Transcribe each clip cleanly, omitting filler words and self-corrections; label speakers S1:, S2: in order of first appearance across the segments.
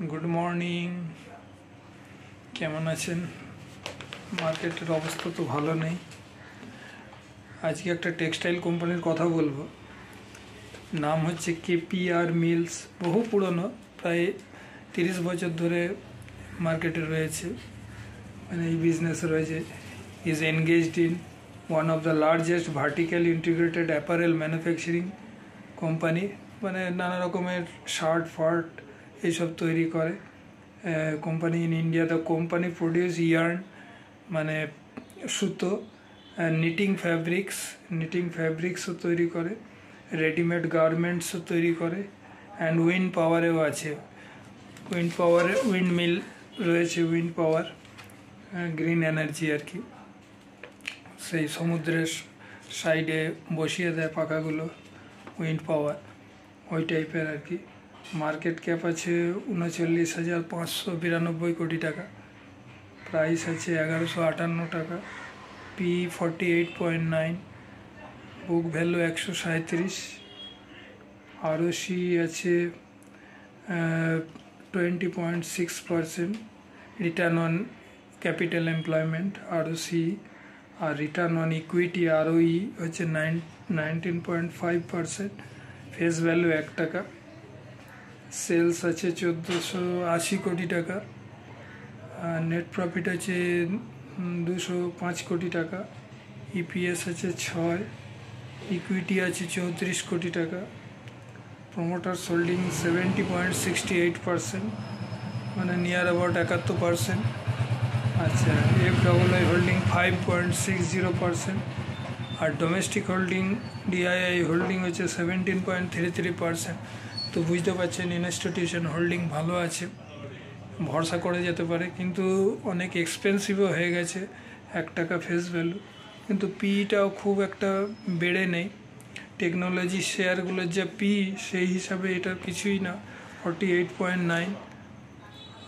S1: Good morning केमन आছেন मार्केटेर अवस्था तो भालो नहीं। आज के एक टेक्सटाइल कोम्पानिर कथा बोलबो। नाम होच्छे केपिआर मिल्स। बहु पुरानो प्राय 30 बछर धरे मार्केटे रयेछे, माने এই बिजनेस रयेछे। Is engaged in one of the largest vertical integrated apparel manufacturing company, माने नाना रकमेर शार्ट फार्ट ये सब तैरी करे company in India. The company produce yarn माने सुतो, निटिंग फैब्रिक्स तैरी करे, रेडिमेड गार्मेंट्स तैरी करे एंड उइंड पावारेও আছে। उइंड मिल रयेछे, उइंड पावर ग्रीन एनार्जी আর কি, সেই সমুদ্রের সাইডে বসিয়ে দেয় পাখাগুলো, উইন্ড পাওয়ার ওই টাইপের আর কি। मार्केट कैप আছে 39,592 कोटी टाका, प्राइस আছে 1158 टाका, पी 48.9, बुक भैल्यू 137, आरओसी আছে 20.6%, रिटार्न ऑन कैपिटल एमप्लॉयमेंट आरओसी और रिटार्न ऑन इक्विटी आरओई হচ্ছে 19.5%, फेस भैल्यू 1 टाका, सेल्स আছে 1480 कोटी टाका, नेट प्रॉफिट আছে 205 कोटी टाका, ईपीएस আছে 6, इक्विटी আছে 34 कोटी टाका, प्रमोटर्स होल्डिंग 70.68%, মানে नियर अबाउट 71%। अच्छा, एफडब्ल्यूआई होल्डिंग 5.60% और डोमेस्टिक होल्डिंग डीआईआई होल्डिंग হচ্ছে 17.33%। तो बुझते पारछेन इन्स्टिट्यूशन होल्डिंग भालो आछे, भरसा करे जेते पारे, किन्तु अनेक एक्सपेंसिव हो गेछे। 1 टाका फेस भैल्यू, किन्तु पिटाও खूब एकटा बेड़े नेই। टेक्नोलॉजी शेयरगुलोर जे पी सेई हिसाबे एटार किछुई ना, 48.9।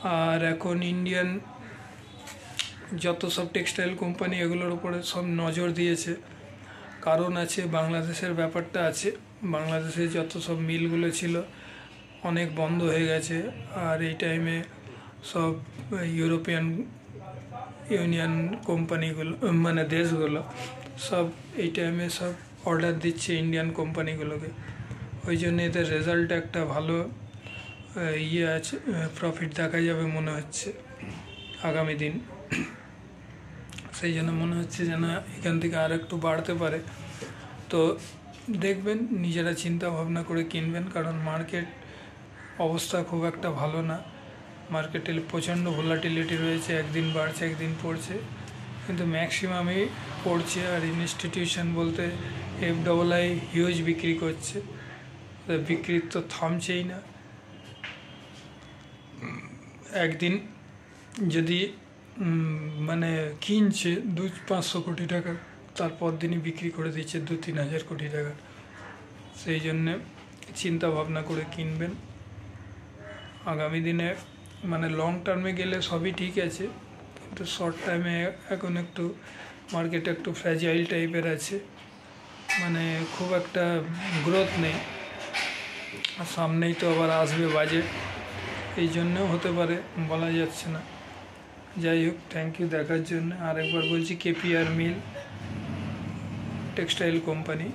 S1: और एखन इंडियान যত सब टेक्सटाइल कोम्पानी एगुलोर उपरे सब नजर दिएছে, कारण आछे बांग्लादेशेर ব্যাপারটা আছে। बांग्लादेशे যত सब मिलगुलो छिलो अनेक बंद हो गेছে, और এই टाइमे सब यूरोपियन यूनियन कोम्पानिगुलो माने देशगुलो सब এই टाइमे सब अर्डार दिচ্ছে इंडियन कोम्पानिगुलोके। ওই জন্য এদের রেজাল্ট একটা ভালো ইয়ে আছে, প্রফিট দেখা যাবে মনে হচ্ছে আগামী দিন। সেই জন্য মনে হচ্ছে যেন এখান থেকে আর একটু বাড়তে পারে। তো দেখবেন, নিজেরা চিন্তা ভাবনা করে কিনবেন, কারণ মার্কেট অবস্থা খুব একটা ভালো না। মার্কেটে প্রচণ্ড ভোলাটিলিটি রয়েছে, একদিন বাড়ছে একদিন পড়ছে, কিন্তু ম্যাক্সিমামই পড়ছে। আর ইনস্টিটিউশন বলতে এফডব্লিউআই হিউজ বিক্রি করছে, বিক্রি তো থামছেই না। একদিন যদি মানে কিনছে 200-500 কোটি টাকা, তারপর দিনই বিক্রি করে দিচ্ছে 2-3 হাজার কোটি টাকা। সেই জন্যে চিন্তা ভাবনা করে কিনবেন। আগামী দিনে মানে লং টার্মে গেলে সবই ঠিক আছে, কিন্তু শর্ট টাইমে এখন একটু মার্কেট একটু ফ্র্যাজাইল টাইপের আছে, মানে খুব একটা গ্রোথ নেই। আর সামনেই তো আবার আসবে বাজেট, এই জন্যও হতে পারে, বলা যাচ্ছে না। যাই হোক, থ্যাংক ইউ দেখার জন্য। আরেকবার বলছি, KPR mill textile company,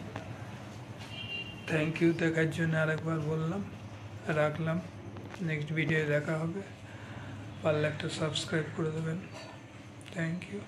S1: thank you দেখার জন্য আরেকবার বললাম, রাখলাম। নেক্সট ভিডিও দেখা হবে, পারলে একটা সাবস্ক্রাইব করে দেবেন। Thank you.